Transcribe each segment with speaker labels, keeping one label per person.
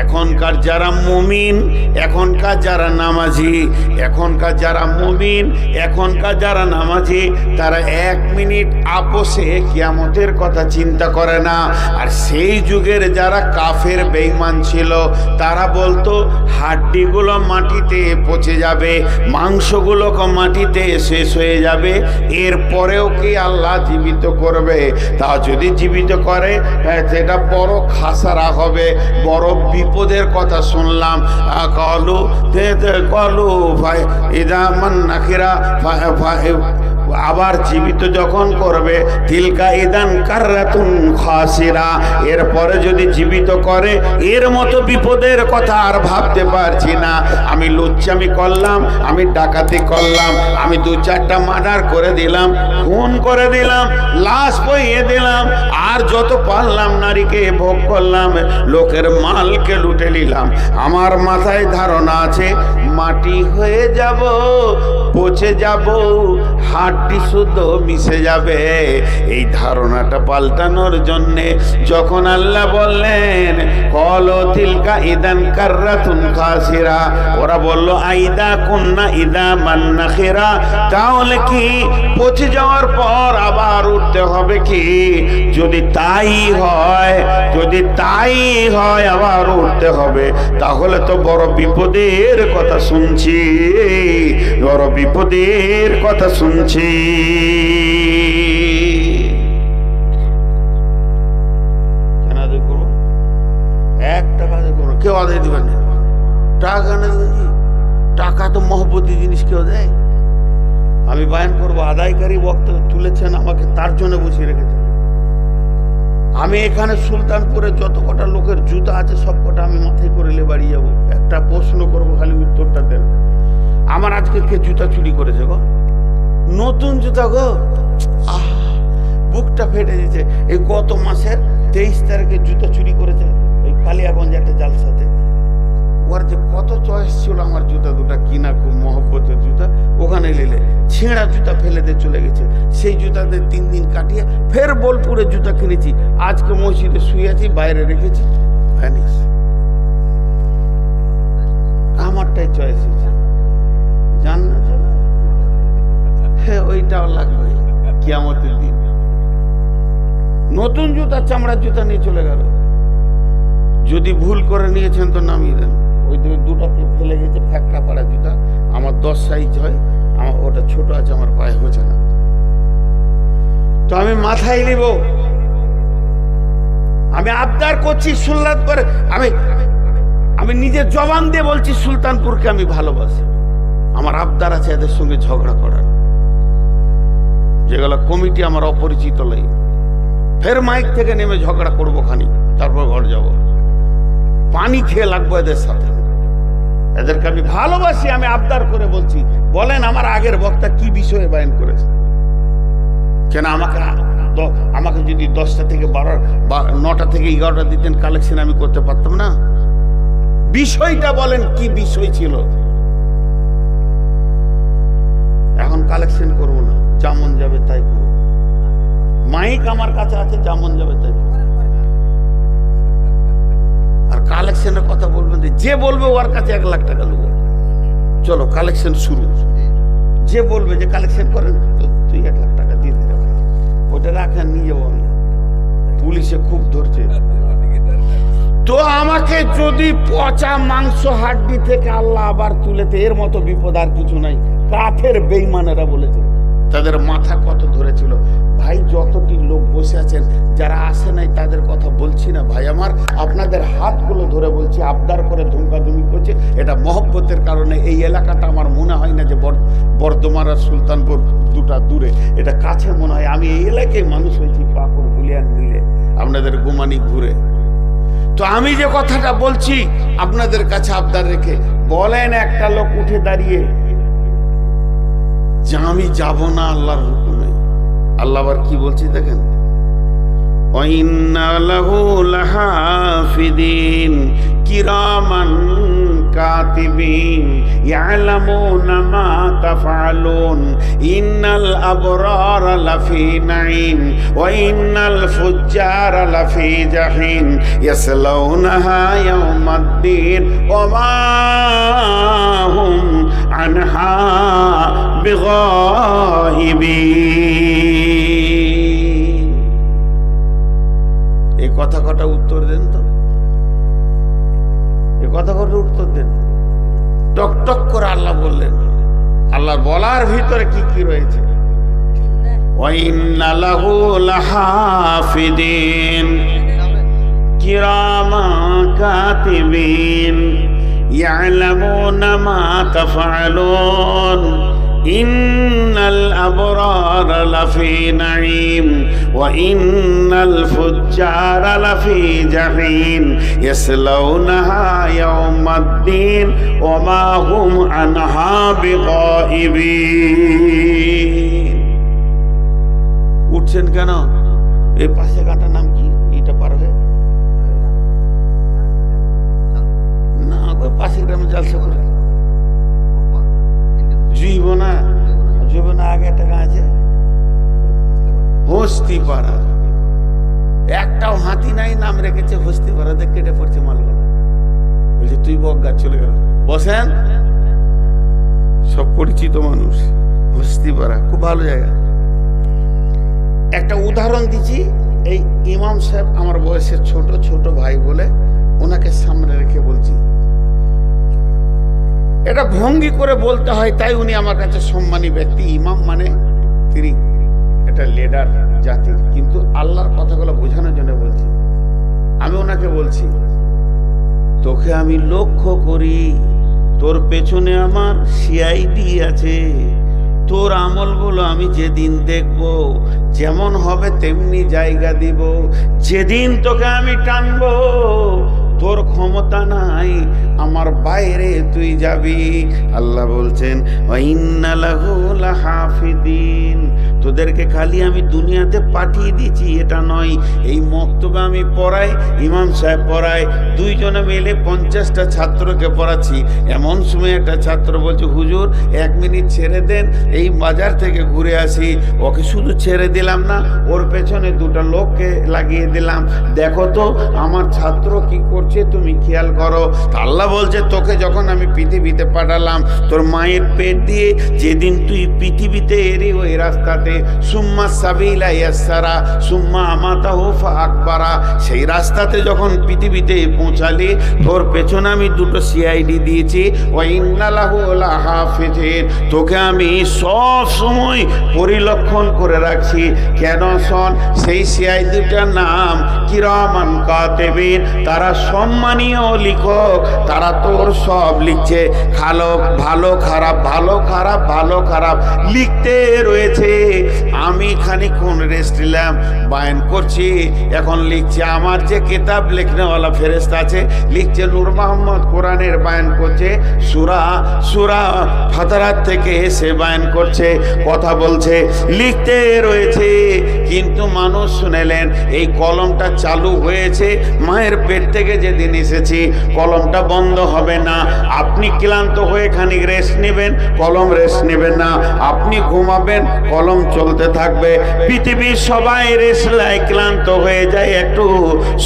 Speaker 1: এখনকার যারা মুমিন, এখনকার যারা নামাজি, এখনকার যারা মুমিন, এখনকার যারা নামাজি, তারা 1 মিনিট আপোষে কিয়ামতের কথা চিন্তা করে না। আর সেই যুগের যারা কাফের বেঈমান ছিল, তারা বলতো হাড্ডিগুলো মাটিতে পচে যাবে, মাংসগুলো মাটিতে শেষ হয়ে যাবে, এরপরেও কি আল্লাহ জীবিত করবে? তা যদি জীবিত করে সেটা বড় খাসারা হবে, বড় বিপদের কথা শুনলাম। কলু ভাই ইদা মান নাখিরা, আবার জীবিত যখন করবে তিলকা ইদান কাররাতুন খাসিরা, এরপরে যদি জীবিত করে এর মতো বিপদের কথা আর ভাবতে পারছি না। আমি লুচ্চামি করলাম, আমি ডাকাতি করলাম, আমি 2-4টা মার্ডার করে দিলাম, খুন করে দিলাম, লাশ বইয়ে দিলাম, আর যত পারলাম নারীকে ভোগ করলাম, লোকের মালকে লুটে নিলাম। আমার মাথায় ধারণা আছে মাটি হয়ে যাব, পচে যাব, হাড্ডি শুদ্ধ মিশে যাবে। এই ধারণাটা পাল্টানোর জন্যে যখন আল্লাহ বললেন কলো তিলকা ইদান কাররাতুন খাসিরা, ওরা বলল আইদা কুন্না ইদা মান্নাখিরা, তাহলে কি পচে যাওয়ার পর আবার উঠতে হবে কি? যদি তাই হয়, যদি তাই হয় আবার উঠতে হবে, তাহলে তো বড় বিপদের কথা শুনছি, বড় বিপদের কথা শুনছি। একটা কাজ করো, কেউ আদায় দিবেন না, টাকা না দিবেন। টাকা তো মহব্বতী জিনিস, কেউ দেয়? আমি বয়ান করবো, আদায়কারী বক্তা তুলেছেন আমাকে, তার জন্য বসিয়ে রেখেছেন। আমি এখানে সুলতানপুরে যত কটা লোকের জুতা আছে সব কটা আমি মাথায় করে নিয়ে বাড়ি যাবো। একটা প্রশ্ন করবো, খালি উত্তরটা দেন। আমার আজকে কে জুতা চুরি করেছে গো? নতুন জুতা গো, বুকটা ফেটে দিয়েছে। এই গত মাসের 23 তারিখে জুতা চুরি করেছে ওই কালিয়াগঞ্জ একটা জালসাতে। ওর যে কত চয়েস ছিল আমার জুতা দুটা কিনা, খুব মহব্বতের জুতা, ওখানে নিলে ছেঁড়া জুতা ফেলে দিয়ে চলে গেছে। সেই জুতাতে 3 দিন কাটিয়ে ফের বোলপুরে জুতা কিনেছি। আজকে মসজিদে শুয়ে আছি, বাইরে রেখেছি, ভ্যানিস। আমারটাই চয়েস হয়েছে, জান না? হ্যাঁ, ওইটাও লাগবে কিয়ামতের দিন। নতুন জুতা, চামড়ার জুতা নিয়ে চলে গেল। যদি ভুল করে নিয়েছেন তো নামিয়ে দেন। ওই দুটাকে ফেলে গেছে, ফ্যাকটা পাড়া জুতা, আমার 10 সাইজ হয়, আমার ওটা ছোট আছে, আমার পায়ে হচ্ছে না। তো আমি মাথায় নিব, আমি আবদার করছি সুল্লাত করে, আমি নিজের জবান দিয়ে বলছি সুলতানপুরকে আমি ভালোবাসি। আমার আবদার আছে এদের সঙ্গে ঝগড়া করার, যেগুলো কমিটি আমার অপরিচিত লাই। ফের মাইক থেকে নেমে ঝগড়া করবো খানি, তারপর ঘর যাব। পানি খেয়ে লাগবো এদের সাথে। এদেরকে আমি ভালোবাসি, আমি আবদার করে বলছি। বলেন আমার আগের বক্তা কি বিষয়ে বয়ান করেছে? কেন আমাকে যদি 10টা থেকে 9টা থেকে 11টা দিতেন, কালেকশন আমি করতে পারতাম না? বিষয়টা বলেন, কি বিষয় ছিল? এখন কালেকশন করবো না, যেমন যাবে তাই করবো। মাইক আমার কাছে আছে, যেমন যাবে তাই করবো। আর কালেকশনের কথা বলবেন, যে বলবে ওর কাছে 1 লাখ টাকা নেবো। চলো কালেকশন শুরু। যে বলবে যে কালেকশন করেন, তুই 1 লাখ টাকা দিয়ে দিতে পারি, ওটা রাখা নিয়ে যাবো আমি। পুলিশে খুব ধরছে। তো আমাকে যদি পচা মাংস হাড্ডি থেকে আল্লাহ আবার তুলেতে, এর মতো বিপদ আর কিছু নাই। কাফের বেঈমানেরা বলেছে, তাদের মাথা কত ধরেছিল। ভাই যতটি লোক বসে আছেন, যারা আসে নাই তাদের কথা বলছি না ভাই আমার, আপনাদের হাতগুলো ধরে বলছি। আবদার করে ধুমকাধুমি করছে, এটা মহব্বতের কারণে। এই এলাকাটা আমার মনে হয় না যে বর্ধমান আর সুলতানপুর দুটা দূরে, এটা কাছে মনে হয়। আমি এই এলাকায় মানুষ হয়েছি, পাকুর বুলিয়ান মিলে আপনাদের গুমানি ঘুরে। তো আমি যে কথাটা বলছি আপনাদের কাছে আবদার রেখে, বলেন একটা লোক উঠে দাঁড়িয়ে যে আমি যাব না আল্লাহর হুকুমে। আল্লাহ আবার কি বলছি দেখেন, ওয়াইন্না লাহু লাহাফিদিন কিরামান কাতিবিন ইয়ালামুনা মা তাফআলুন ইন্নাল আবরারা লাফি নাঈম ওয়া ইন্নাল ফুজ্জারা লাফি জাহিম ইয়াসলাউনাহা ইয়াউমাদ্দিন ওয়া মা হুম আনহা বিগাইবিন। এই কথা কটা উত্তর দেন তো, এই কথা কটা উত্তর দেন। টক টক করে আল্লাহ বললেন, আল্লাহর বলার ভিতরে কি কি রয়েছে। ওয়া ইন্না লাহু লাহাফিদিন কিরামা কাতিবিন ইয়ালামুনা মা তাফআলুন ইন্নাল আবরারা লাফি নাঈম ওয়া ইন্নাল ফুজ্জারা লাফি জাহিম ইয়াসলাউনাহা ইয়াউমাদ্দিন ওয়া মা হুম আনহা বিগাইবিন। উঠছেন কেন? এই পাশে কাটার নাম কি? এটা পার হয়ে না, ওই পাশে গ্রামে জালসা করে জীবনা আগে একটা গাঁ আছে হস্তিপাড়া, একটাও হাতি নাই, নাম রেখেছে হস্তিপাড়া। দেখ কেটে পড়ছে মালগুলো, বলছে তুই বজ্ঞা চলে গেল। বসেন, সব পরিচিত মানুষ। হস্তিপাড়া খুব ভালো জায়গা। একটা উদাহরণ দিচ্ছি। এই ইমাম সাহেব আমার বয়সের ছোট ছোট ভাই বলে ওনাকে সামনে রেখে বলছি। এটা ভঙ্গি করে বলতে হয়, তাই উনি আমার কাছে সম্মানী ব্যক্তি। ইমাম মানে তিনি এটা লিডার জাতির, কিন্তু আল্লাহর কথাগুলো বোঝানোর জন্য বলছি। আমি ওনাকে বলছি, তোকে আমি লক্ষ্য করি, তোর পেছনে আমার সিআইডি আছে। তোর আমলগুলো আমি যেদিন দেখব, যেমন হবে তেমনি জায়গা দিব। যেদিন তোকে আমি টানবো, তোর ক্ষমতা নাই, আমার বাইরে তুই যাবি। আল্লাহ বলছেন ওয়া ইন্না লাহু লাহাফিদিন, তোদেরকে খালি আমি দুনিয়াতে পাঠিয়ে দিয়েছি এটা নয়। এই মক্তবে আমি পড়াই, ইমাম সাহেব পড়ায়, দুইজনে মিলে 50টা ছাত্রকে পড়াচ্ছি। এমন সময় একটা ছাত্র বলছে, হুজুর 1 মিনিট ছেড়ে দেন, এই বাজার থেকে ঘুরে আসি। ওকে শুধু ছেড়ে দিলাম না, ওর পেছনে 2টা লোককে লাগিয়ে দিলাম। দেখো তো আমার ছাত্র কি করছে, তুমি খেয়াল করো। আল্লাহ বলছে, তোকে যখন আমি পৃথিবীতে পাঠালাম, তোর মায়ের পেট দিয়ে যেদিন তুই পৃথিবীতে এলি, ওই রাস্তাতে সুম্মা সাবিলা ইয়াসসারা সুম্মা আমাতাহু ফাআকবারা, সেই রাস্তাতে যখন পৃথিবীতে পৌঁছালি, তোর পেছনে আমি 2টো সিআইডি দিয়েছি। ওয়া ইন্না লাহু লাহাফিজিন, তোকে আমি সব সময় পরিলক্ষণ করে রাখছি। কেন শোন, সেই সিআইডিটার নাম কিরামান কাতিবিন, তারা সম্মানীয় লিখক, তারা তোর সব লিখছে। ভালো খারাপ, ভালো খারাপ, ভালো খারাপ লিখতে রয়েছে। আমি খানিকক্ষণ রেস্ট নিলাম, বায়ান করছি, এখন লিখছে। আমার যে কিতাব লেখনেওয়ালা ফেরেশতা আছে, লিখছে নূর মোহাম্মদ, কোরআনের বায়ান করছে। সূরা ফাতরাত থেকে এসে বায়ান করছে, কথা বলছে, লিখতে রয়েছে। কিন্তু মানুষ শুনেলেন, এই কলমটা চালু হয়েছে মায়ের পেট থেকে যেদিন এসেছি, কলমটা বন্ধ হবে না। আপনি ক্লান্ত হয়ে খানিক রেস্ট নেবেন, কলম রেস্ট নেবেন না। আপনি ঘুমাবেন, কলম চলতে থাকবে। পৃথিবীর সবাই রেস্ট নেয়, ক্লান্ত হয়ে যায়, একটু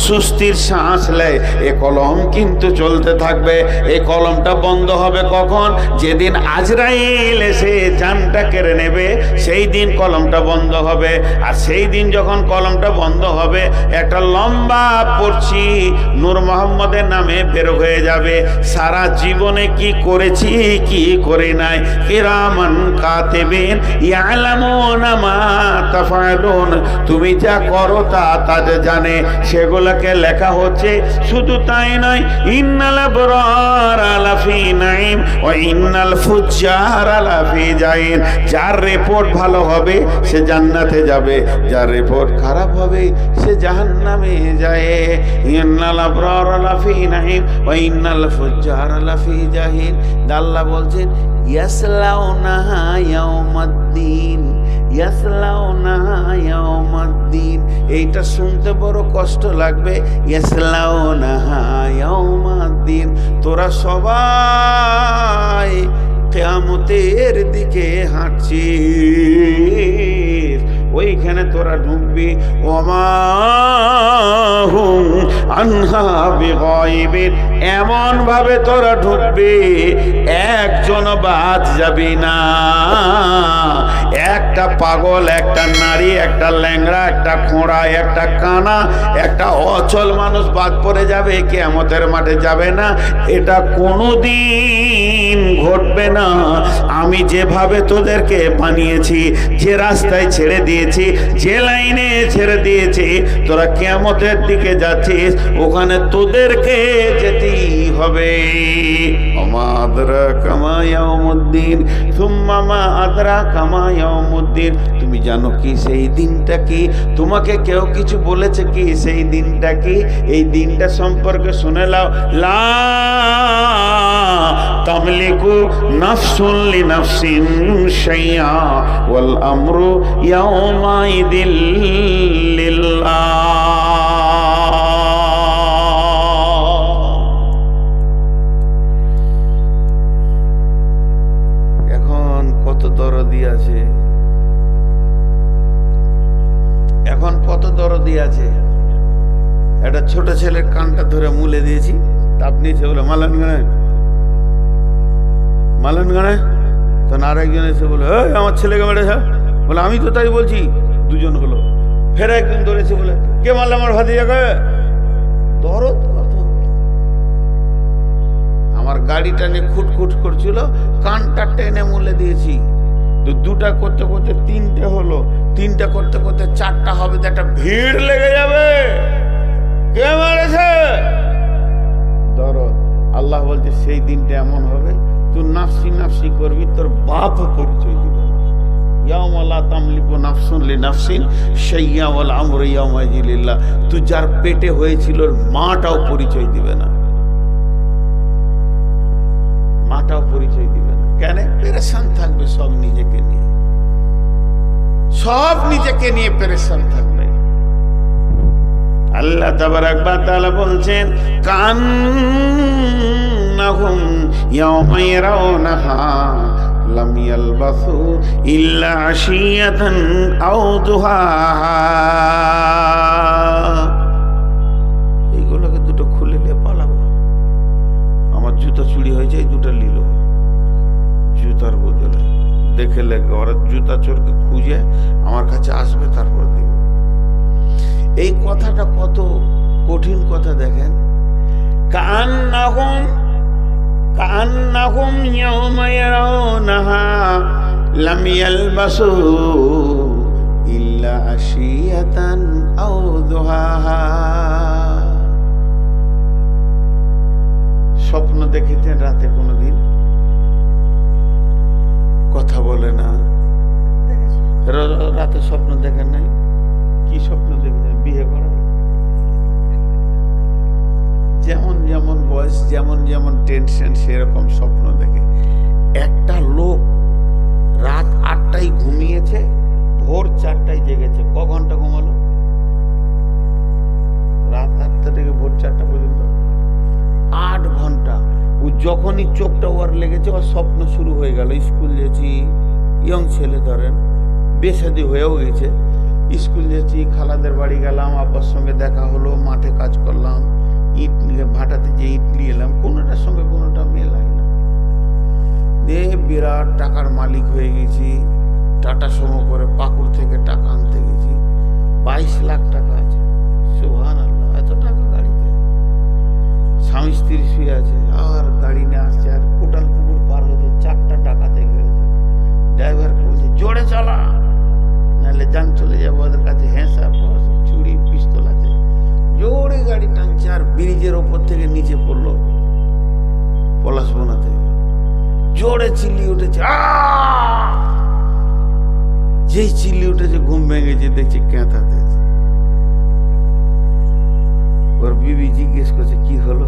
Speaker 1: সুস্থির শ্বাস নেয়, এ কলম কিন্তু চলতে থাকবে। এই কলমটা বন্ধ হবে কখন? যেদিন আজরাইল এসে জানটা কেড়ে নেবে, সেই দিন কলমটা বন্ধ হবে। আর সেই দিন যখন কলমটা বন্ধ হবে, একটা লম্বা পড়ছি নূর মোহাম্মদের নামে বের হয়ে যাবে। সারা জীবনে কি করেছি, কি করে নাই, কিরামান কাতিবিন ইয়ালামুনা মা তাফআলুন, তুমি যা করো তা তাদের জানে, সেগুলোকে লেখা হচ্ছে। শুধু তাই নয়, ইন্নাল আবরারা লাফি নাঈম ওয়া ইন্নাল ফুজ্জারা লাফি জাহিম, যার রিপোর্ট ভালো হবে সে জান্নাতে যাবে, যার রিপোর্ট খারাপ হবে সে জাহান্নামে যায়। ইন্নাল আবরারা লাফি নাঈম ওয়া ইন্নাল ফুজ্জারা লাফি জাহিম। আল্লাহ বলছেন ইয়াসলাউনাহা ইয়াউমাদ্দিন, ইয়াসলাউনাহা ইয়াউমাদ্দিন। এইটা শুনতে বড় কষ্ট লাগবে, ইয়াসলাউনাহা ইয়াউমাদ্দিন। তোরা সবাই কিয়ামতের দিকে হাঁটছিস, ওইখানে তোরা ঢুকবি। ওমা হুম আনহা বিগাইবিন, এমন ভাবে তোরা ঢুকবি একজন বাদ যাবি না। একটা পাগল, একটা নারী, একটা ল্যাংড়া, একটা খোঁড়া, একটা কানা, একটা অচল মানুষ বাদ পড়ে যাবে, কিয়ামতের মাঠে যাবে না। এটা কোনোদিন ঘটবে না। আমি যেভাবে তোদেরকে বানিয়েছি, যে রাস্তায় ছেড়ে দিয়েছি, যে লাইনে ছেড়ে দিয়েছি, তোরা কিয়ামতের দিকে যাচ্ছিস, ওখানে তোদেরকে যেতেই হবে। ওমা আদরাকা মা ইয়াউমুদ্দিন সুম্মা মা আদরাকা মা ইয়াউমুদ্দিন, তুমি জানো কি সেই দিনটা কি? তোমাকে কেউ কিছু বলেছে কি সেই দিনটা কি? এই দিনটা সম্পর্কে শুনে নাও। লা তামলিকু নাফসুন লিনাফসিন শাইআ ওয়াল আমরু ইয়াউমাইদিল লিল্লাহ। এখন কত দরদি আছে, এখন কত দরদি আছে। একটা ছোট ছেলের কানটা ধরে মুলে দিয়েছি, আপনি এসে বলে মালান গানে, মালান গানে। তখন আরেকজন এসে বলে আমার ছেলেকে মেরেছে, বলে আমি তো তাই বলছি। দুজন হলো, ফের একজন ধরেছে, বলে কে মারল আমার ভাতিজাকে? দরদ কত। আমার গাড়িটা নিয়ে খুটখুট করছিল, কানটা টেনে মুলে দিয়েছি। তো দুটা করতে করতে তিনটে হলো, তিনটা করতে করতে চারটা হবে, তো একটা ভিড় লেগে যাবে। কে মারেছে? দরদ। আল্লাহ বলছে সেই দিনটা এমন হবে, তুই নাফসি নাফসি করবি, তোর বাপ পরিচয় দিবে। ইয়াউমা লা তামলিকু নাফসুন লিনাফসিন শাইআ ওয়াল আমরু ইয়াউমাইযিন লিল্লাহ। তুই যার পেটে হয়েছিল মাটাও পরিচয় দিবে না, মাটাও পরিচয় দিবে না। কেন? পেরেশান থাকবে সব নিজেকে নিয়ে, সব নিজেকে নিয়ে পেরেশান থাকবে। আল্লাহ তাবারাক ওয়া তাআলা বলছেন কান্নাহুম ইয়াওমা ইয়ারাউনাহা লাম ইয়ালবাসু ইল্লা আশিয়াতান আও দুহাহা। এইগুলোকে দুটো খুলে নিয়ে পালাবো। আমার জুতা চুরি হয়েছে, এই দুটো নিল, জুতার বদলে দেখে লেগে ওরা জুতা চোরকে খুঁজে আমার কাছে আসবে, তারপর দিব। এই কথাটা কত কঠিন কথা দেখেন। কান্নাহুম ইয়াওমা ইয়ারাউনাহা লাম ইয়ালবাসু ইল্লা আশিয়াতান আও দুহাহা। স্বপ্ন দেখেছেন রাতে কোনোদিন? কথা বলে না, রাতে স্বপ্ন দেখেন নাই? কি স্বপ্ন দেখেছেন? বিয়ে করা। যেমন যেমন বয়স, যেমন যেমন টেনশন, সেরকম স্বপ্ন দেখে। একটা লোক রাত 8টায় ঘুমিয়েছে, ভোর 4টায় জেগেছে। ক ঘন্টা ঘুমালো? রাত 8টা থেকে ভোর 4টা পর্যন্ত 8 ঘন্টা। ও যখনই চোখটা ওর লেগেছে, ওর স্বপ্ন শুরু হয়ে গেল। স্কুল যেছি, ইয়ং ছেলে ধরেন, বেশাদি হয়েও গেছে। স্কুল যেছি, খালাদের বাড়ি গেলাম, আব্বার সঙ্গে দেখা হলো, মাঠে কাজ করলাম, ইট নিয়ে ভাটাতে যে ইট নিয়ে এলাম, কোনোটার সঙ্গে কোনোটা মেলায় না। বিরাট টাকার মালিক হয়ে গেছি। টাটা সমো করে পাকুড় থেকে টাকা আনতে গেছি, 22 লাখ টাকা আছে। সুবহানাল্লাহ, এত টাকা গাড়িতে। স্বামী স্ত্রী শুয়ে আছে, আর গাড়ি নিয়ে আসছে, আর কোটাল পুকুর পার হতে 4টা ডাকাতে গেছে। ড্রাইভারকে বলছে জোরে চালা, নাহলে যান চলে যাবো। ওদের কাছে হেঁসা, চুড়ি, পিস্তল আছে। জোরে গাড়ি টানছে, আর ব্রিজের ওপর থেকে নিচে পড়লো পলাশবনা থেকে। জোরে চিল্লি উঠেছে, যেই চিল্লি উঠেছে ঘুম ভেঙেছে, দেখছে কেঁথাতে। ওর বিবি জিজ্ঞেস করছে কি হলো?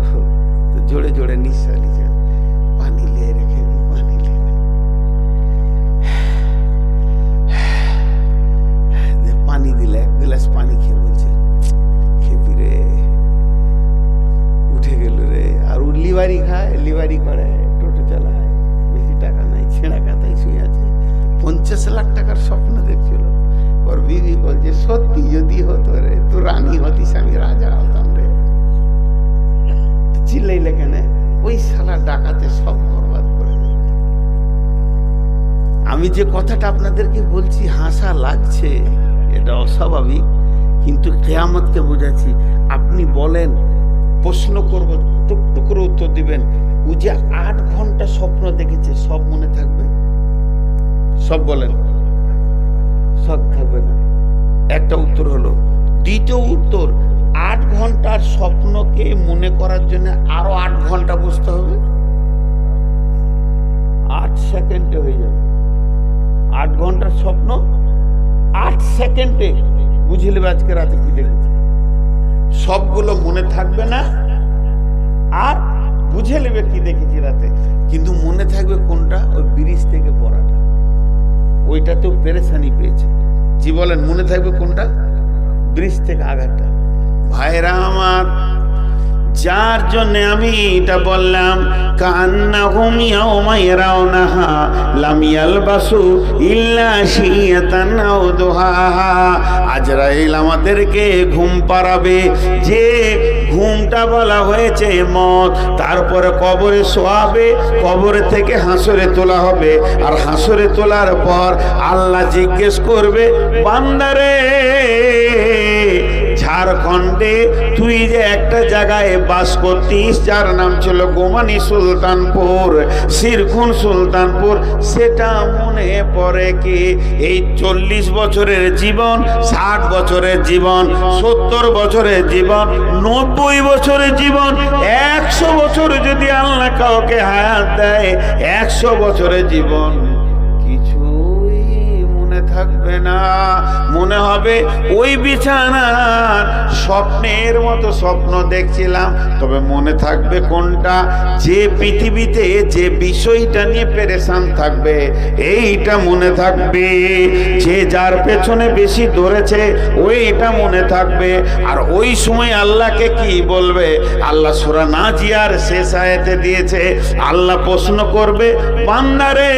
Speaker 1: তো জোরে জোরে নিঃশ্বাস নিচ্ছে, পানি লিয়ে রেখে দি, পানি লিয়ে পানি দিলে, 1 গ্লাস পানি খেয়ে বলছে খেপি রে, উঠে গেল রে। আর উঠলি লিভারি খায়, লিভারি করে, টোটো চালায়, বেশি টাকা নাই, ছেঁড়া কাতায় শুয়ে আছে। 50 লাখ টাকার স্বপ্ন দেখছিল। ওর বিবি বলছে সত্যি যদি হতো রে, তুই রানী হতিস, আমি রাজা হতাম রে। চিল্লাইলে কেন? ওই শালা ডাকাতে সব বরবাদ করে দেবে। আমি যে কথাটা আপনাদেরকে বলছি হাসা লাগছে, এটা অস্বাভাবিক, কিন্তু কিয়ামতকে বোঝাচ্ছি। আপনি বলেন, প্রশ্ন করবো, টুকটুক করে উত্তর দিবেন। ও যে 8 ঘন্টা স্বপ্ন দেখেছে, সব মনে থাকবে? সব বলেন, সব থাকবে না। একটা উত্তর হলো। দ্বিতীয় উত্তর, 8 ঘন্টার স্বপ্নকে মনে করার জন্য আরো 8 ঘন্টা বসতে হবে। 8 সেকেন্ডে হয়ে যাবে। 8 ঘন্টার স্বপ্ন 8 সেকেন্ডে বুঝে নেবে আজকে রাতে কি দেখেছি। সবগুলো মনে থাকবে না, আর বুঝে নেবে কি দেখেছি রাতে, কিন্তু মনে থাকবে কোনটা? ওই ব্রিজ থেকে পড়াটা, ওইটাতেও পেরেশানি পেয়েছে। জি বলেন, মনে থাকবে কোনটা? ব্রিজ থেকে আঘাতটা। ভাইরা আমার, যার জন্য আমি এটা বললাম, কান্নাহুম ইয়াওমা ইয়ারাউনাহা লাম ইয়ালবাসু ইল্লা শিয়াতান আও দুহাহা। আজরাইল আমাদেরকে ঘুম পাড়াবে, যে ঘুমটা বলা হয়েছে মত। তারপরে কবরে শোয়াবে, কবরে থেকে হাসরে তোলা হবে, আর হাসরে তোলার পর আল্লাহ জিজ্ঞেস করবে, বান্দারে ঝাড়খণ্ডে তুই যে একটা জায়গায় বাস করতিস, যার নাম ছিল গোমানি সুলতানপুর, শিরখুন সুলতানপুর, সেটা মনে পড়ে কি? এই 40 বছরের জীবন, 60 বছরের জীবন, 70 বছরের জীবন, 90 বছরের জীবন, 100 বছর যদি আল্লাহ কাউকে হায়াত দেয়, 100 বছরের জীবন কিছুই মনে থাকবে না। মনে হবে ওই বিছানার স্বপ্নের মতো স্বপ্ন দেখছিলাম। তবে মনে থাকবে কোনটা? যে পৃথিবীতে যে বিষয়টা নিয়ে পেরেশান থাকবে, এইটা মনে থাকবে। যে যার পেছনে বেশি দৌড়েছে, ওইটা মনে থাকবে। আর ওই সময় আল্লাহকে কি বলবে? আল্লাহ সূরা নাজিয়ার শেষ আয়াতে দিয়েছে, আল্লাহ প্রশ্ন করবে, বান্দারে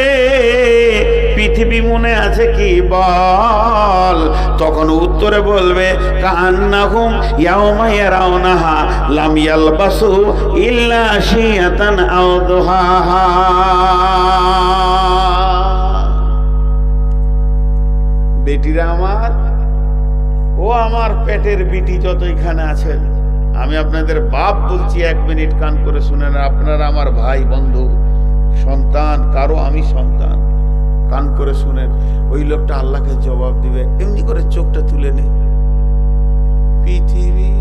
Speaker 1: পৃথিবী মনে আছে কি বল? তখন উত্তরে বলবে, কান্নাহুম ইয়াওমা ইয়ারাউনাহা লাম ইয়ালবাসু ইল্লা শিয়াতান আও দুহাহা। বেটিরা আমার, ও আমার পেটের বিটি যত এখানে আছেন, আমি আপনাদের বাপ বলছি, 1 মিনিট কান করে শুনেন। আপনারা আমার ভাই, বন্ধু, সন্তান, কারো আমি সন্তান, কান করে শুনেন। ওই লোকটা আল্লাহকে জবাব দিবে, এমনি করে চোখটা তুলে নে। পৃথিবী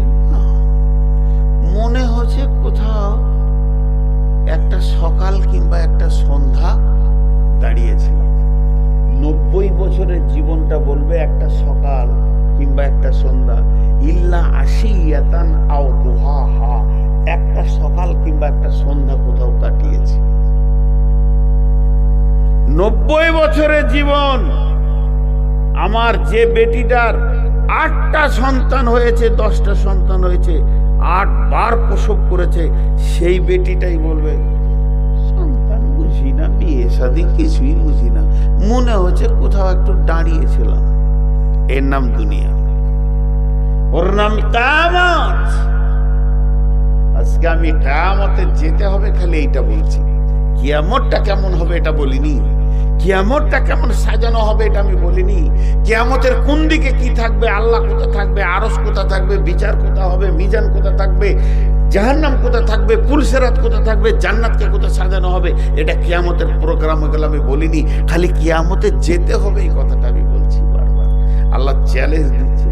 Speaker 1: মনে হচ্ছে কোথাও একটা সকাল কিংবা একটা সন্ধ্যা দাঁড়িয়েছিল। 90 বছরের জীবনটা বলবে একটা সকাল কিংবা একটা সন্ধ্যা। ইল্লা আশিয়াতান আও দুহাহা, একটা সকাল কিংবা একটা সন্ধ্যা কোথাও কাটিয়েছে। 90 বছরের জীবন। আমার যে বেটিটার 8টা সন্তান হয়েছে, 10টা সন্তান হয়েছে, 8 বার প্রসব করেছে, সেই বেটিটাই বলবে, সন্তান বুঝি না, বিয়ে শাদী কিছুই বুঝি না, মনে হচ্ছে কোথাও একটু দাঁড়িয়েছিলাম। এর নাম দুনিয়া, ওর নাম কিয়ামত। আজকে আমি কিয়ামতে যেতে হবে, খালি এইটা বলছি। কিয়ামতটা কেমন হবে এটা বলিনি, কিয়ামতটা কেমন সাজানো হবে এটা আমি বলিনি, কিয়ামতের কোন দিকে কি থাকবে, আল্লাহ কোথা থাকবে, আরশ কোথা থাকবে, বিচার কোথা হবে, মিজান কোথা থাকবে, জাহান্নাম কোথা থাকবে, পুলসেরাত কোথা থাকবে, জান্নাতকে কোথা সাজানো হবে, এটা কিয়ামতের প্রোগ্রাম গেলে আমি বলিনি। খালি কিয়ামতে যেতে হবে এই কথাটা আমি বলছি বারবার। আল্লাহ চ্যালেঞ্জ দিচ্ছে,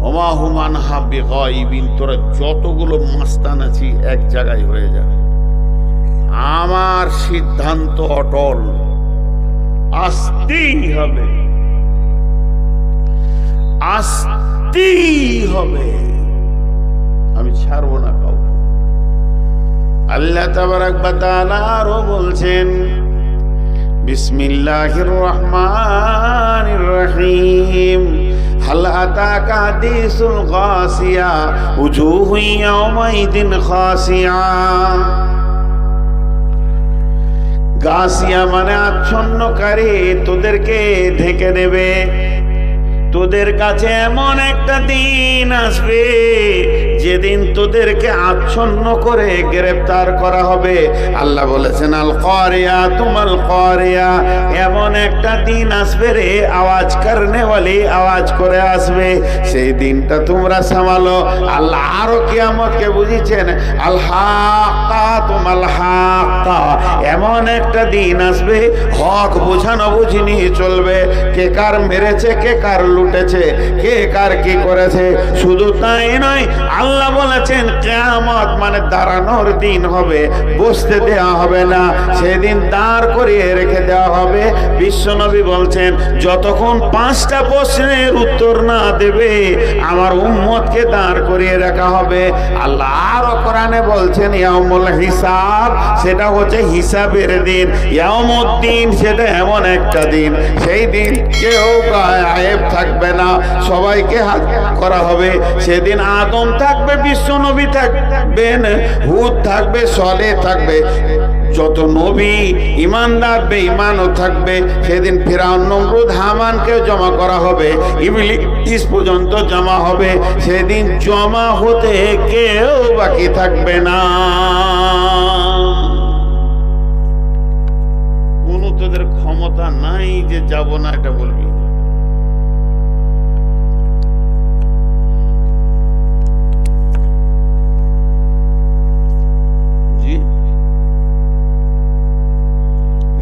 Speaker 1: ওমা হুম আনহা বিগাইবিন, তোরা যতগুলো মাস্তান আছি এক জায়গায় হয়ে যাবে। আমার সিদ্ধান্ত অটল, আসতেই হবে, আসতেই হবে, আমি ছাড়বো না কাউকে। আল্লাহ তাবারাক ওয়া তাআলা আরো বলছেন, বিসমিল্লাহির রহমানির রহিম, হাল আতাকা হাদিসুল গাসিয়া উজুহু ইয়াওমাইদিন খাসিয়া। গাসিয়া মানে আচ্ছন্নকারী, তোদেরকে ঢেকে নেবে। তোদের কাছে এমন একটা দিন আসবে যেদিন তোদেরকে আচ্ছন্ন করে গ্রেফতার করা হবে। আল্লাহ বলেছেন আল কারিয়া তুমাল কারিয়া, এমন একটা দিন আসবে রে, আওয়াজ করনে ওয়ালি আওয়াজ করে আসবে। সেই দিনটা তোমরা সামালো। আল্লাহ আরো কিয়ামতকে বুঝিয়েছেন আল হাক্কা তুমাল হাক্কা, এমন একটা দিন আসবে হক বোঝানো বুঝিনি চলবে। কে কার মেরেছে, কে কার লুটেছে, কে কার কি করেছে। শুধু তাই নয়, আল্লাহ বলেছেন কিয়ামত মানে দাঁড়ানোর দিন হবে, বসতে দেওয়া হবে না, সেদিন দাঁড় করিয়ে রেখে দেওয়া হবে। বিশ্বনবী বলছেন যতক্ষণ 5টা প্রশ্নের উত্তর না দেবে আমার উম্মতকে দাঁড় করিয়ে রাখা হবে। আল্লাহ আরো কোরআনে বলছেন ইয়াউমুল হিসাব, সেটা হচ্ছে হিসাবের দিন। ইয়াউমুদ্দিন সেটা এমন একটা দিন, সেই দিন কেউ গায়েব থাকবে না, সবাইকে হাজির করা হবে। সেদিন আদম থাকবে, বিশ্বনবী থাকবেন, হুদ থাকবে, সলে থাকবে, যত নবী ইমানদার বেঈমানও থাকবে। সেদিন ফিরআউন নমরুদ হামানকে জমা করা হবে, ইবলিস পর্যন্ত জমা হবে। সেদিন জমা হতে কেউ বাকি থাকবে না। কোন তোদের ক্ষমতা নাই যে যাব না এটা বলবি।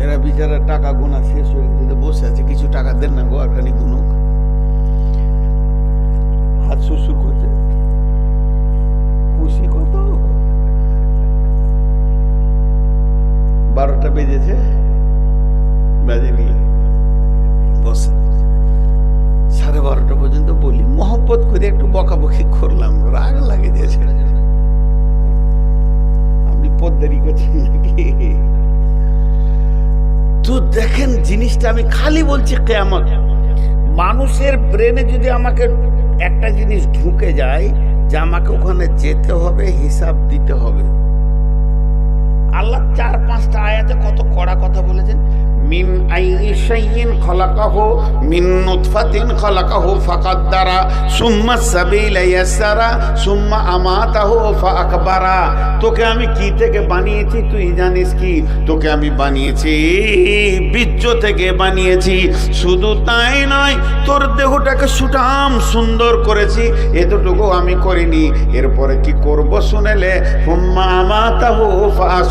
Speaker 1: এরা বিচারা টাকা গোনা শেষ হয়ে গেছে, বসে আছে, কিছু টাকা দেন না গো, আর খানি গুনুক। হাত সুসুর করছে, খুশি কত। 12টা বেজেছে, বাজেনি, বসে 12:30 পর্যন্ত বলি, মহব্বত করে একটু বকাবকি করলাম, রাগ লাগে দিয়েছে। আপনি পদ্মারি করছেন নাকি? তো দেখেন জিনিসটা, আমি খালি বলছি কিয়ামত। মানুষের ব্রেনে যদি আমাকে একটা জিনিস ঢুকে যায় যে আমাকে ওখানে যেতে হবে, হিসাব দিতে হবে। আল্লাহ 4-5টা আয়াতে কত কড়া কথা বলেছেন। মিন আইয়ি শাইইন খলাকাহু মিন নুতফাতিন খলাকাহু ফাকাদ্দারা সুম্মা সাবিলা ইয়াসসারা সুম্মা আমাতাহু ফাআকবারা। তোকে আমি কি থেকে বানিয়েছি তুই জানিস কি? তোকে আমি বানিয়েছি বীর্য থেকে বানিয়েছি। শুধু তাই নয়, তোর দেহটাকে সুঠাম সুন্দর করেছি, এতটুকু আমি করিনি। এরপরে কি করব শুনেলে, সুম্মা আমাতাহু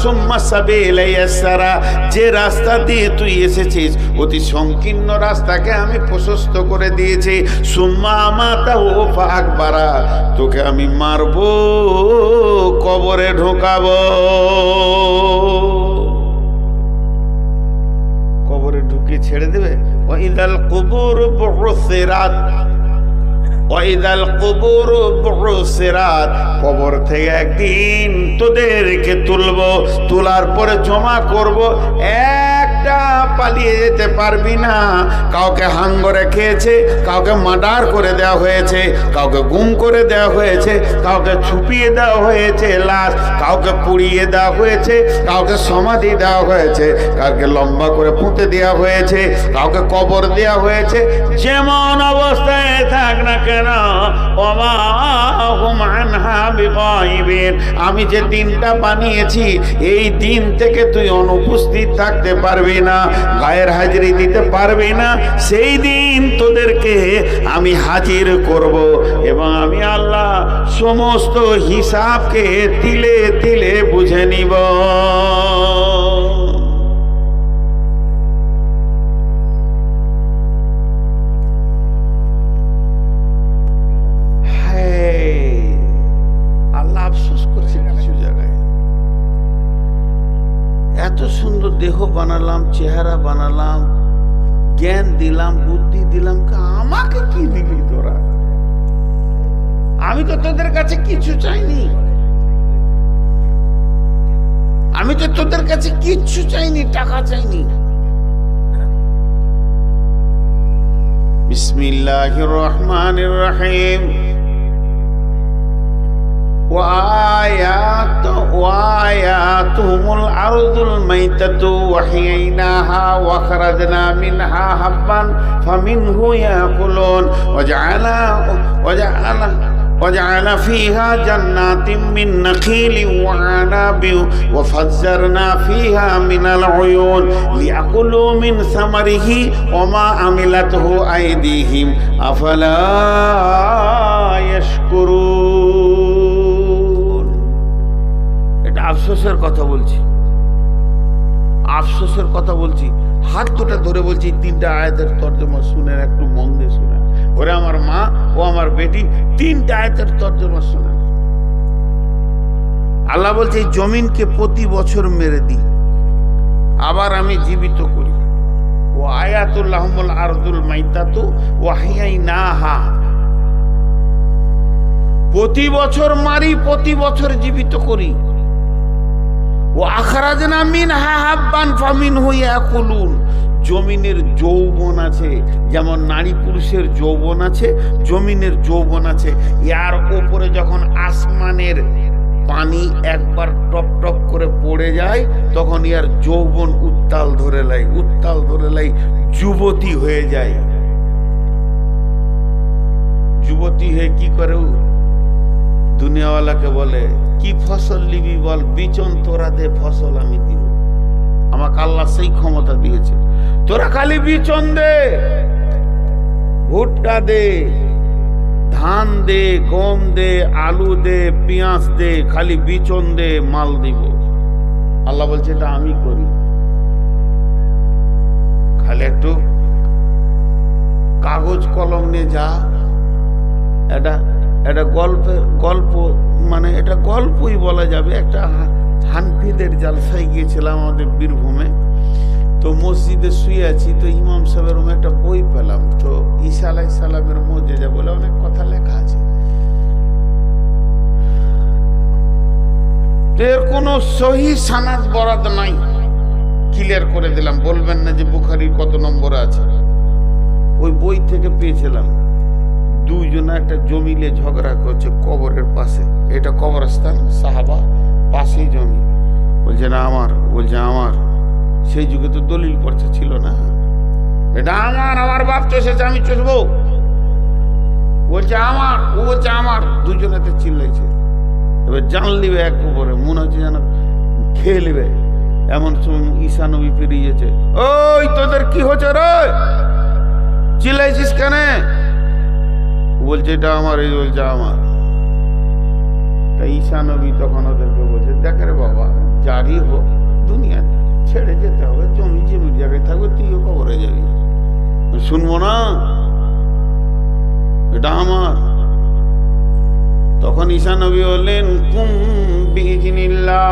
Speaker 1: সুম্মা সাবিলা ইয়াসসারা, যে রাস্তা দিয়ে তুই এসেছিস অতি সংকীর্ণ রাস্তাকে আমি প্রশস্ত করে দিয়েছি। সুম্মা আমাতাহু ফাআকবারা, তোকে আমি মারবো, কবরে ঢোকাবো। কবরে ঢুকিয়ে ছেড়ে দেবে। ওয়াইদাল কুবুর বুসিরাত, ওয়াইদাল কুবুর বুসিরাত, কবর থেকে একদিন তোদেরকে তুলবো, তোলার পরে জমা করব। একটা পালিয়ে যেতে পারবি না। কাউকে হাঙ্গরে খেয়েছে, কাউকে মার্ডার করে দেওয়া হয়েছে, কাউকে গুম করে দেওয়া হয়েছে, কাউকে ছুপিয়ে দেওয়া হয়েছে লাশ, কাউকে পুড়িয়ে দেওয়া হয়েছে, কাউকে সমাধি দেওয়া হয়েছে, কাউকে লম্বা করে পুঁতে দেওয়া হয়েছে, কাউকে কবর দেওয়া হয়েছে। যেমন অবস্থায় থাক না কেন, ওমা হুম আনহা বিগাইবিন, আমি যে দিনটা বানিয়েছি এই দিন থেকে তুই অনুপস্থিত থাকতে পারবি না, গায়ের হাজিরি দিতে পারবি না। সেই দিন তোদেরকে আমি হাজির করব এবং আমি আল্লাহ সমস্ত হিসাবকে তিলে তিলে বুঝে নিব। আল্লাহ আফসোস করছে কিছু জায়গায়। এত সুন্দর দেহ বানালাম, চেহারা বানালাম, জ্ঞান দিলাম, বুদ্ধি দিলাম, আমাকে কি দিবি তোরা? আমি তো তোদের কাছে কিছু চাইনি, আমি তো তোদের কাছে কিচ্ছু চাইনি, টাকা চাইনি। বিসমিল্লাহির রহমানির রহিম। وآياتهم الأرض الميتة وحييناها وأخرجنا منها حبا فمنه يأكلون وجعل فيها جنات من نخيل وعناب وفجرنا فيها من العيون ليأكلوا من ثمره وما عملته أيديهم أفلا يشكرون। এটা আফসোসের কথা বলছি, আফসোসের কথা বলছি। হাত দুটা ধরে বলছি, তিনটা আয়াতের তর্জমা শুনেন, একটু মন দিয়ে শুনেন। ওরে আমার মা ও আমার বেটি, তিনটা আয়াতের তর্জমা শুনেন। আল্লাহ বলছে এই জমিনকে প্রতি বছর মেরে দিই, আবার আমি জীবিত করি। ও আয়াতুল্লাহুল আরদুল মাইতাতু ওয়াহিয়াইনাহা, প্রতি বছর মারি, প্রতি বছর জীবিত করি। ও আখরাজনা মিনহা হাব্বান ফামিনহু ইয়াকুলুন, জমিনের যৌবন আছে, যেমন নারী পুরুষের যৌবন আছে, জমিনের যৌবন আছে। ইয়ার ওপরে যখন আসমানের পানি একবার টপ টপ করে পড়ে যায়, তখন ইয়ার যৌবন উত্তাল ধরে লাই, উত্তাল ধরে লাই, যুবতী হয়ে যায়। যুবতী হয়ে কি করে? দুনিয়াওয়ালাকে বলে, কি ফসল নিবি বল, বিচন তোরা দে, ফসল আমি দিব। আমাকে আল্লাহ সেই ক্ষমতা দিয়েছে, তোরা খালি বিচন দে, ভুট্টা দে, ধান দে, গম দে, আলু দে, পেঁয়াজ দে, খালি বিচন দে, মাল দিব। আল্লাহ বলছে এটা আমি করি, খালি একটু কাগজ কলম নিয়ে যা। এটা গল্প, মানে এটা গল্পই বলা যাবে। একটা হানফিদের জালসায় গিয়েছিলাম আমাদের বীরভূমে, তো মসজিদে শুয়ে আছি, তো ইমাম সাহেবের রুমে একটা বই পেলাম, তো ঈসা আলাইহিস সালামের মুজিজা বলে অনেক কথা লেখা আছে। এর কোনো সহি সানাদ বরাদ নাই, ক্লিয়ার করে দিলাম, বলবেন না যে বুখারীর কত নম্বরে আছে। ওই বই থেকে পেয়েছিলাম। দুইজনে একটা জমিলে ঝগড়া করছে কবরের পাশে, এটা কবরস্থান, সাহাবা, পাশেই জমি। বলছে না আমার, বলছে আমার। সেই যুগে তো দলিল পড়ছে ছিল না, এটা আমার, আমার বাপ চষেছে, আমি চষবো। বলছে আমার, ও বলছে আমার, দুজনেতে চিল্লাইছে। এবার জান লিবে এক উপরে, মনে হচ্ছে যেন খেয়ে লিবে। এমন সময় ঈসা নবী পেরিয়েছে, ওই তোদের কি হচ্ছে রে, চিল্লাইছিস কেন? বলছে এটা আমার, এই বলছে আমার। তাই ঈসা নবী তখন ওদেরকে বলছে, দেখ রে বাবা, যারই হোক দুনিয়া ছেড়ে যেতে হবে, জমি জমির জায়গায় থাকবে, তুইও কবরে যাবি, শুনবো না, এটা আমার। তখন ঈসা নবী বললেন, কুম বিইজনিল্লাহ,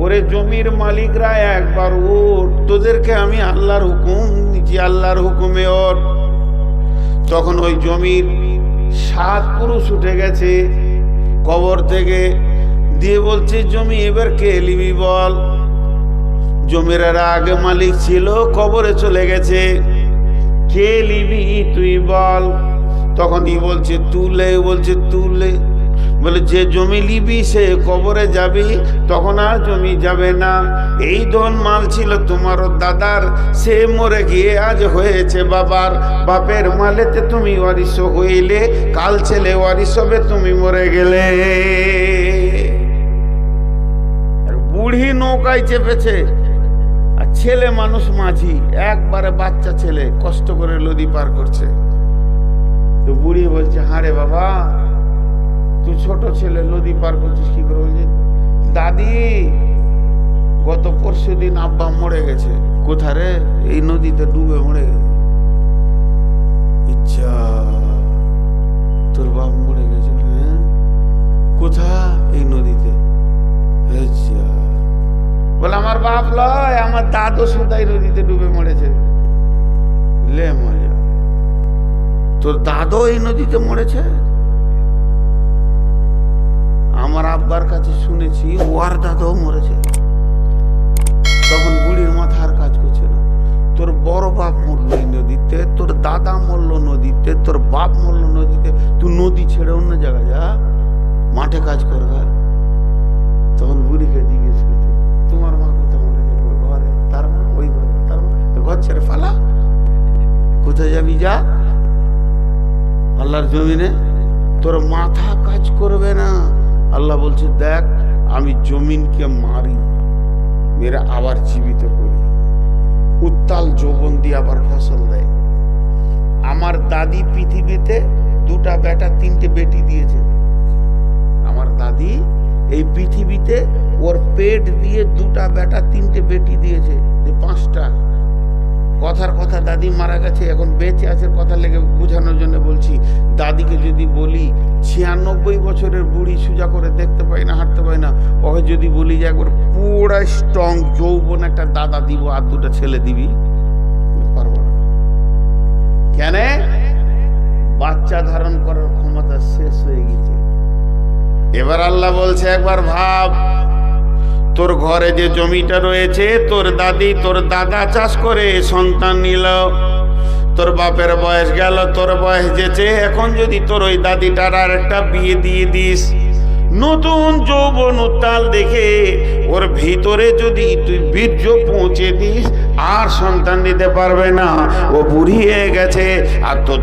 Speaker 1: ওরে জমির মালিকরা একবার ওঠ, তোদেরকে আমি আল্লাহর হুকুম দিচ্ছি, আল্লাহর হুকুমে ওঠ। তখন ওই জমির 7 পুরুষ উঠে গেছে কবর থেকে, দিয়ে বলছে জমি এবার কে লিবি বল। জমির আগে মালিক ছিল, কবরে চলে গেছে, কে লিবি তুই বল। তখন ই বলছে তুলে, বলছে তুলে, বলে যে জমি লিবি সে কবরে যাবি, তখন আর জমি যাবে না। এই ধন মাল ছিল তোমার দাদার, সে মরে গিয়ে আজ হয়েছে বাবার। বাপের মালেতে তুমি ওয়ারিশ হইলে, কাল ছেলে ওয়ারিশ হবে, তুমি মরে গেলে। বুড়ি নৌকায় চেপেছে, আর ছেলে মানুষ মাঝি, একবারে বাচ্চা ছেলে কষ্ট করে নদী পার করছে। তো বুড়ি বলছে, হ্যাঁ রে বাবা, তুই ছোট ছেলে, নদী পার করছিস কি করে? বলছে, দাদি গত পরশু দিন আব্বা মরে গেছে। কোথা রে? এই নদীতে ডুবে মরে গেছে। ইচ্ছা, তোর বাপ মরে গেছে? হ্যাঁ। কোথা? এই নদীতে। বলে আমার বাপ লয়, আমার দাদু সুদাই নদীতে ডুবে মরেছে। লে মজা, তোর দাদু এই নদীতে মরেছে? আমার আব্বার কাছে শুনেছি ওর দাদাও মরেছে। তখন বুড়ির মাথা আর কাজ করছে না, তোর বড় বাপ মরলো এই নদীতে, নদীতে, তোর দাদা মরল নদীতে, তোর বাপ মরল নদীতে, তুই নদী ছেড়ে অন্য জায়গায় যা, মাঠে কাজ করবার। তখন বুড়িকে জিজ্ঞেস করছি, তোমার মা কোথায় মরে যাবে? ঘরে। তার মা ওই ঘরে। তার মা ঘর ছেড়ে ফালা, কোথায় যাবি যা, আল্লাহর জমিনে তোর মাথা কাজ করবে না। আল্লাহ বলছে, দেখ আমি জমিনকে মারি, মেরে আবার জীবিত করি, উত্তাল যৌবন দিয়ে আবার ফসল দেয়। আমার দাদি পৃথিবীতে 2টা বেটা 3টে বেটি দিয়েছে। আমার দাদি এই পৃথিবীতে ওর পেট দিয়ে 2টা বেটা 3টে বেটি দিয়েছে, যে 5টা। কথার কথা দাদি মারা গেছে, এখন বেঁচে আছে কথা লেগে বোঝানোর জন্য বলছি। দাদিকে যদি বলি 96 বছরের বুড়ি, সোজা করে দেখতে পাই না, হাঁটতে পাই না, ওকে যদি বলি যে একবার পুরা স্ট্রং যৌবন একটা দাদা দিব আর 2টা ছেলে দিবি, পারবো না। কেন? বাচ্চা ধারণ করার ক্ষমতা শেষ হয়ে গেছে। এবার আল্লাহ বলছে, একবার ভাব, তোর ঘরে যে জমিটা রয়েছে, তোর দাদি তোর দাদা চাষ করে সন্তান নিল, তোর বাপের বয়স গেল, তোর বয়স যেছে, এখন যদি তোর ওই দাদিটার আর একটা বিয়ে দিয়ে দিস, নতুন যৌবন উত্তাল দেখে ওর ভিতরে যদি তুই বীর্য পৌঁছে দিস, আর সন্তান দিতে পারবে না, ও বুড়ি হয়ে গেছে। আর তোর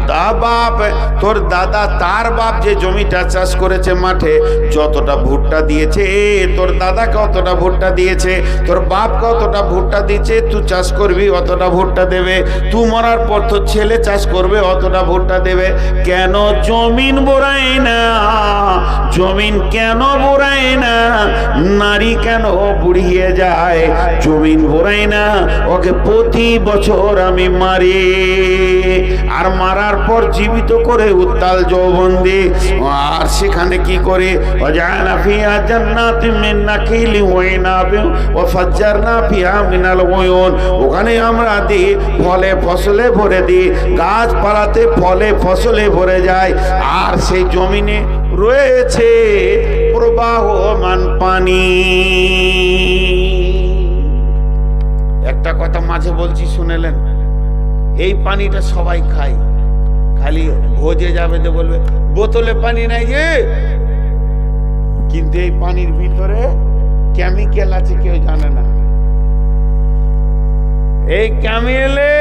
Speaker 1: তোর দাদা তার বাপ যে জমিটা চাষ করেছে মাঠে, যতটা ভুট্টা দিয়েছে, তোর দাদাকে অতটা ভুট্টা দিয়েছে, তোর বাপকে অতটা ভুট্টা দিয়েছে, তুই চাষ করবি অতটা ভুট্টা দেবে, তুই মরার পর তোর ছেলে চাষ করবে অতটা ভুট্টা দেবে। কেন জমিন বোরাই না? জমিন কেন বোরাই না? নারী কেন বুড়িয়ে যায়? জমিন বোরাই না, ওকে প্রতি বছর আমি মারি, আর মারার পর জীবিত করে উত্তাল যৌবন দিই। আর সেখানে কি করে? ওয়াজআলনা ফিহা জান্নাতিন মিন নাখিলি ওয়া ইনাবিন ওয়া ফাজ্জারনা ফিহা মিনাল উয়ুন। ওখানে আমরা দিই ফলে ফসলে ভরে দিই, গাছপালাতে ফলে ফসলে ভরে যায়। আর সেই জমিনে রয়েছে প্রবাহমান পানি। একটা কথা মাঝে বলছি, শুনেলেন? এই পানিটা সবাই খায়, খালি ভোজে যাবে যে বলবে বোতলে পানি নাই যে, কিন্তু এই পানির ভিতরে কেমিক্যাল আছে কেউ জানে না। এই ক্যামিলে,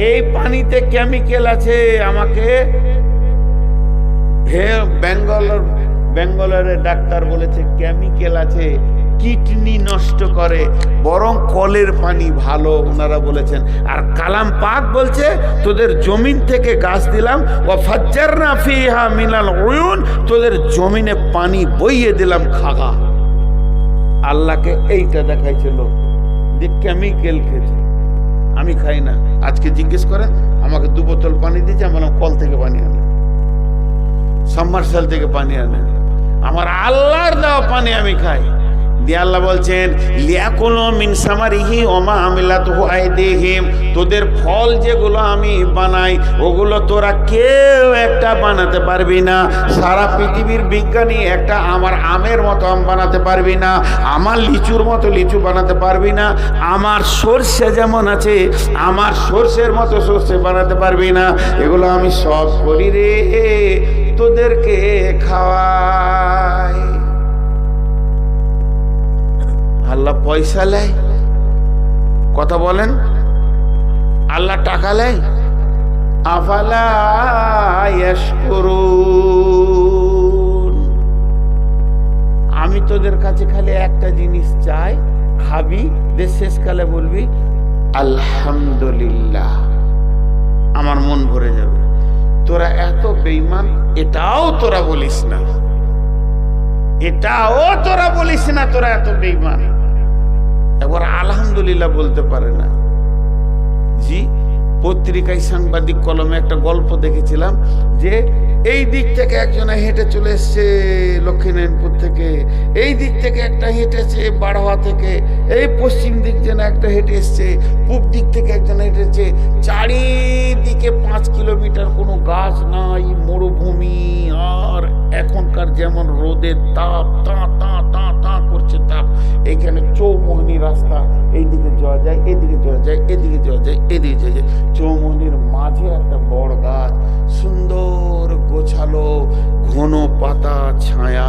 Speaker 1: এই পানিতে কেমিক্যাল আছে। আমাকে বেঙ্গালোরের ডাক্তার বলেছে কেমিক্যাল আছে, কিডনি নষ্ট করে, বরং কলের পানি ভালো, ওনারা বলেছেন। আর কালাম পাক বলছে, তোদের জমিন থেকে গাছ দিলাম, ওয়া ফাজ্জারনা ফিহা মিনাল উয়ুন, তোদের জমিনে পানি বইয়ে দিলাম, খাগা। আল্লাহকে এইটা দেখাইছিল যে কেমিক্যাল খেয়েছে। আমি খাই না। আজকে জিজ্ঞেস করেন, আমাকে 2 বোতল পানি দিয়েছে, আমি বললাম কল থেকে পানি আনে, সাবমার্শাল থেকে পানি আনে, আমার আল্লাহর দেওয়া পানি আমি খাই। দিয়ে আল্লাহ বলছেন, লিয়াকুলু মিন সামারিহি ওয়া মা আমিলাতুহু আইদিহিম, তোদের ফল যেগুলো আমি বানাই, ওগুলো তোরা কেউ একটা বানাতে পারবি না। সারা পৃথিবীর বিজ্ঞানী একটা আমার আমের মতো আম বানাতে পারবি না, আমার লিচুর মতো লিচু বানাতে পারবি না, আমার সর্ষে যেমন আছে আমার সর্ষের মতো সর্ষে বানাতে পারবি না। এগুলো আমি সব করি রে, তোদেরকে খাওয়াই। আল্লাহ পয়সা লেয়? কথা বলেন, আল্লাহ টাকা লেয়? আফালা ইয়াশকুরুন। আমি তোদের কাছে খালি একটা জিনিস চাই, খাবি, শেষকালে বলবি আলহামদুলিল্লাহ, আমার মন ভরে যাবে। তোরা এত বেঈমান, এটাও তোরা বলিস না, এটাও তোরা বলিস না, তোরা এত বেঈমান, একবার আলহামদুলিল্লাহ বলতে পারে না। জি, পত্রিকায় সাংবাদিক কলমে একটা গল্প দেখেছিলাম যে এই দিক থেকে একজনে হেঁটে চলে এসছে লক্ষ্মীনারায়ণপুর থেকে, এই দিক থেকে একটা হেঁটেছে বাড়োয়া থেকে, এই পশ্চিম দিক যেন একটা হেঁটে এসছে, পূব দিক থেকে একজন হেঁটেছে, চারিদিকে 5 কিলোমিটার কোনো গাছ নাই, মরুভূমি। আর এখনকার যেমন রোদের তাপ তা তা তা তা করছে তাপ, এখানে চৌমোহনী রাস্তা, এইদিকে যাওয়া যায়, এদিকে যাওয়া যায়, এদিকে যাওয়া যায়, এদিকে যাওয়া যায়। চৌমোহনীর মাঝে একটা বড় গাছ, সুন্দর গোছালো ঘন পাতা ছায়া।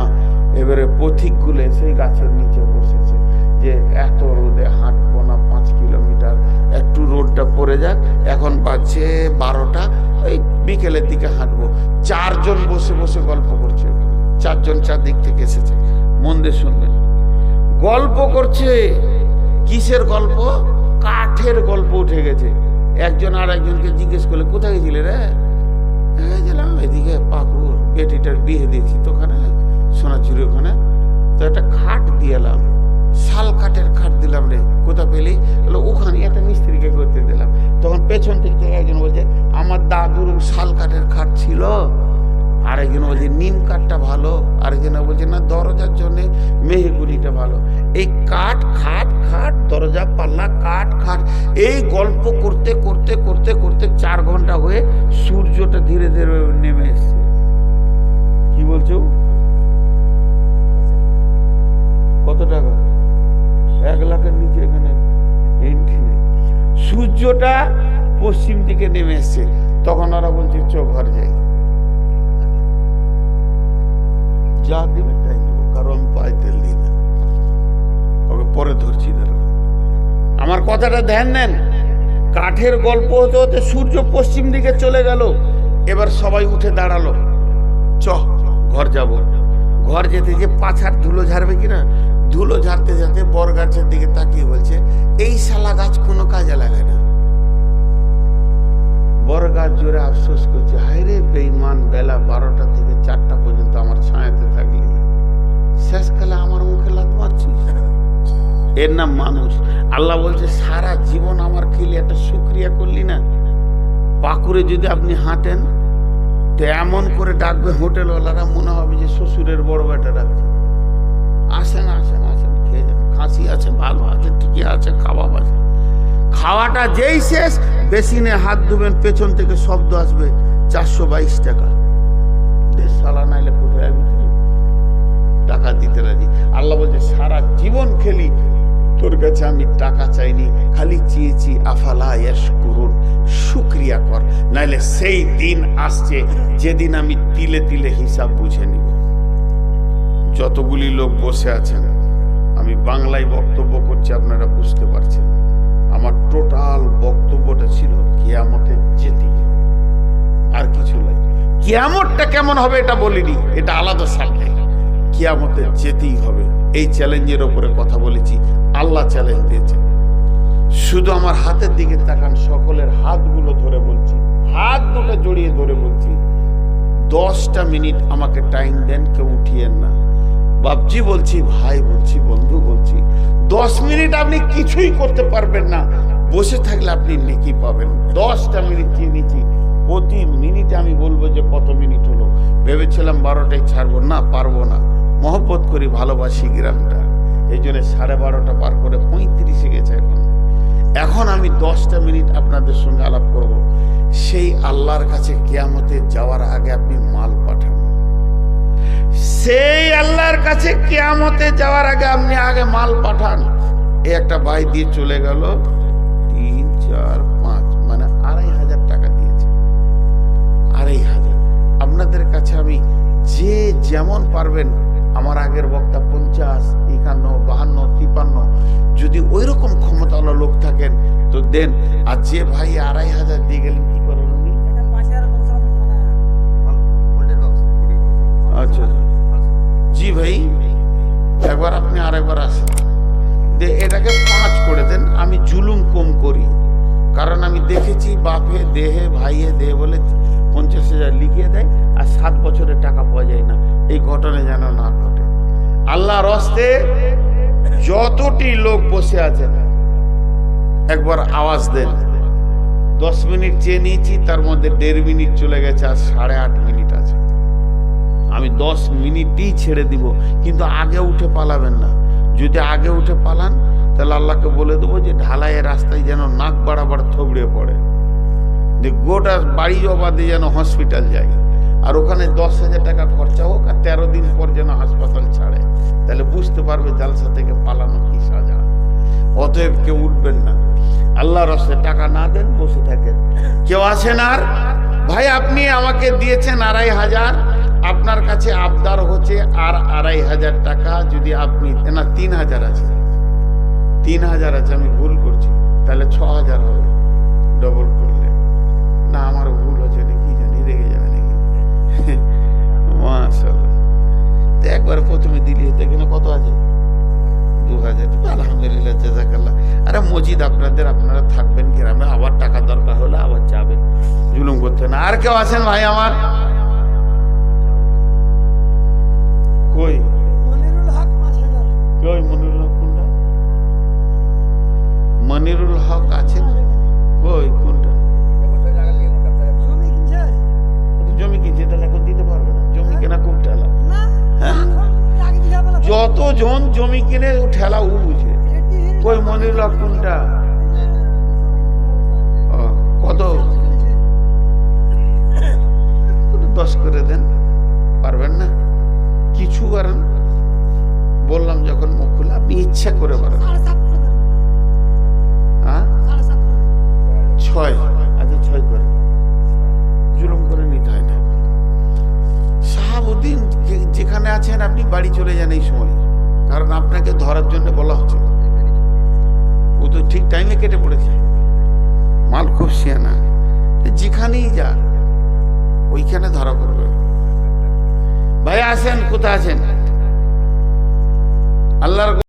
Speaker 1: এবারে পথিকগুলো সেই গাছের নিচে বসেছে যে এত রোদে হাঁটবো না 5 কিলোমিটার, একটু রোদটা পড়ে যাক, এখন বাজছে 12টা, ওই বিকেলের দিকে হাঁটবো। 4 জন বসে বসে গল্প করছে, 4 জন 4 দিক থেকে এসেছে। মন দিয়ে শুনবেন, গল্প করছে। কিসের গল্প? কাঠের গল্প উঠে গেছে। একজন আর একজনকে জিজ্ঞেস করলে, কোথায় গেছিলে রে? গেলাম এদিকে পাকুর, বেটিটার বিয়ে দিয়েছি তো ওখানে সোনাঝুরি, ওখানে তো একটা খাট দিয়ে এলাম, শাল কাঠের খাট দিলাম রে। কোথা পেলি? ওখানে একটা মিস্ত্রিকে করতে দিলাম। তখন পেছন থেকে একজন বলছে, আমার দাদুর শাল কাঠের খাট ছিল। আরেকজন বলছে নিম কাঠটা ভালো, আরেকজন বলছে না দরজার জন্য মেহগুনিটা ভালো। এই কাঠ খাট খাট, দরজা পাল্লা কাঠ খাট, এই গল্প করতে করতে করতে করতে 4 ঘন্টা হয়ে সূর্যটা ধীরে ধীরে নেমে এসছে। কি বলছো? কত টাকা? 1 লাখের নিচে এখানে এন্ট্রি নেই। সূর্যটা পশ্চিম দিকে নেমে এসছে। তখন ওরা বলছে চ ঘর যাই। যা দিবে তাই দেবো, কারণ আমি পায়ে তেল দিই না। ওকে পরে ধরছি, দাঁড়ান, আমার কথাটা ধ্যান দেন। কাঠের গল্প হতে হতে সূর্য পশ্চিম দিকে চলে গেল। এবার সবাই উঠে দাঁড়ালো, চ ঘর যাব। ঘর যেতে যে পাছার ধুলো ঝাড়বে কিনা, ধুলো ঝাড়তে ঝাড়তে বর গাছের দিকে তাকিয়ে বলছে, এই শালা গাছ কোনো কাজে লাগে না। বর গাছ জোরে আফসোস করছে, হায় রে বেঈমান, বেলা 12টা থেকে 4টা পর্যন্ত আমার ছায়াতে থাকলি, শেষকালে আমার মুখে লাত মারছিস। এর নাম মানুষ। আল্লাহ বলছে, সারা জীবন আমার খেলে একটা শুকরিয়া করলি না। পাকুড়ে যদি আপনি হাঁটেন তো এমন করে ডাকবে হোটেলওয়ালারা, মনে হবে যে শ্বশুরের বড় বেটা ডাকছে। আসেন আসেন আসেন, খেয়ে যান, খাসি আছে, ভালো আছে, টিকি আছে, কাবাব আছে। খাওয়াটা যেই শেষ, বেসিনে হাত ধুবেন, পেছন থেকে শব্দ আসবে 422 টাকা। সালা নাইলে কোথায় টাকা দিতে রাজি। আল্লাহ বলছে, সারা জীবন খেলি, তোর কাছে আমি টাকা চাইনি, খালি চেয়েছি আফালা ইয়াশকুরুন, শুকরিয়া কর, নাইলে সেই দিন আসছে যেদিন আমি তিলে তিলে হিসাব বুঝে নিব। যতগুলি লোক বসে আছেন, আমি বাংলায় বক্তব্য করছি, আপনারা বুঝতে পারছেন। আমার টোটাল বক্তব্যটা ছিল কিয়ামতের যেতে, আর কিছু নাই। কিয়ামতটা কেমন হবে এটা বলিনি, এটা আলাদা সামনে। কিয়ামতে যেতেই হবে, এই চ্যালেঞ্জের ওপরে কথা বলেছি। আল্লাহ চ্যালেঞ্জ দিয়েছে। শুধু আমার হাতের দিকে তাকান, সকলের হাতগুলো ধরে বলছি, হাত দুটো জড়িয়ে ধরে বলছি, 10টা মিনিট আমাকে টাইম দেন, কেউ উঠিয়েন না। বাপজি বলছি, ভাই বলছি, বন্ধু বলছি, 10 মিনিট আপনি কিছুই করতে পারবেন না, বসে থাকলে আপনি নেকি পাবেন। 10টা মিনিট চেয়ে নিচ্ছি, প্রতি মিনিটে আমি বলবো যে কত মিনিট হলো। ভেবেছিলাম 12টায় ছাড়বো, না পারবো না, মহব্বত করি, ভালোবাসি গ্রামটা, এই জন্য 12:30 পার করে 35 গেছে। এখন আমি 10টা মিনিট আপনাদের সঙ্গে আলাপ করব। সেই আল্লাহর কাছে কিয়ামতে যাওয়ার আগে আপনি মাল পাঠান। সেই আল্লাহর কাছে কিয়ামতে যাওয়ার আগে আপনি আগে মাল পাঠান। এই একটা ভাই দিয়ে চলে গেল 3, 4, 5, মানে 2500 টাকা দিয়েছে। 2500 আপনাদের কাছে আমি যে যেমন পারবেন, আমার আগের বক্তা 50, 51, 52, 53, যদি ওই রকম ক্ষমতাওয়ালা লোক থাকেন তো দেন। আর যে ভাই 2500 দিয়ে গেলেন, কি করেন উনি? আচ্ছা জি ভাই, একবার আপনি আরেকবার আসেন, এটাকে 5 করে দেন। আমি জুলুম কম করি, কারণ আমি দেখেছি বাপে দেহে ভাইয়ে দেহে বলে 50,000 লিখিয়ে দেয়, আর 7 বছরের টাকা পাওয়া যায় না। এই ঘটনা যেন না ঘটে। আল্লাহর হস্তে যতটি লোক বসে আছেন, একবার আওয়াজ দেন। 10 মিনিট চেয়ে নিয়েছি, তার মধ্যে 1.5 মিনিট চলে গেছে, আর 8.5 মিনিট আছে। আমি 10 মিনিটই ছেড়ে দিব, কিন্তু আগে উঠে পালাবেন না। যদি আগে উঠে পালান, তাহলে আল্লাহকে বলে দেবো যে ঢালাইয়ের রাস্তায় যেন নাক বাড়াবার থবড়ে পড়ে, যে গোটা বাড়ি অবাধে যেন হসপিটাল যায়। আর ওখানে 10,000 টাকা খরচা হোক আর 13 দিন পর যেন হাসপাতাল ছাড়ে, তাহলে বুঝতে পারবে জালসা থেকে পালানো কি সাজা। অতএব কেউ উঠবেন না, আল্লাহর রাস্তায় টাকা না দেন, বসে থাকেন। কেউ আসেন আর ভাই আপনি আমাকে দিয়েছেন 2,500, আপনার কাছে আবদার হচ্ছে আর 2,500 টাকা, যদি আপনি না 3,000 আছে, 3,000 আছে, আমি ভুল করছি, তাহলে 6,000 হবে ডবল করলে। না আমার ভুল হচ্ছে নাকি জানি, রেগে যাবে নাকি? মাশাআল্লাহ, তো একবার প্রথমে দিলি হতো, এখানে কত আছে? 2,000। আলহামদুলিল্লাহ, জাযাকাল্লাহ। আরে মসজিদ আপনাদের, আপনারা থাকবেন গ্রামে, আবার টাকা দরকার হলে আবার যাবেন, জুলুম করতে না। আর কেউ আছেন ভাই আমার? কই
Speaker 2: মনিরুল হক 5,000।
Speaker 1: কই মনিরুল হক কোনটা? মনিরুল হক আছেন কই? কোনটা?
Speaker 2: জমি কিনছে?
Speaker 1: জমি কিনছে, তাহলে এখন দিতে পারবে না। জমি কেনা খুব ঠেলা।
Speaker 2: না,
Speaker 1: হ্যাঁ?
Speaker 2: এখন আগে দিতে হবে না।
Speaker 1: যতজন জমি কিনে ও ঠেলা ও বুঝে। কই মনিরুল হক কোনটা? ও, কত? 10 করে দেন, পারবেন না? কিছু করেন, বললাম যখন মুখ খুলে, আপনি ইচ্ছা করে পারেন।
Speaker 2: 7.5 করে দেন।
Speaker 1: হ্যাঁ
Speaker 2: 7.5 করে।
Speaker 1: 6, আচ্ছা 6 করে, জুলুম করে নিতে হয় না। শাহাবুদ্দিন যেখানে আছেন আপনি বাড়ি চলে যান এই সময়, কারণ আপনাকে ধরার জন্য বলা হচ্ছে। ও তো ঠিক টাইমে কেটে পড়েছে, মাল খুব শিয়ানা, যেখানেই যা ওইখানে ধরা পড়বে। ভাই আসেন, কোথায় আছেন? আল্লাহর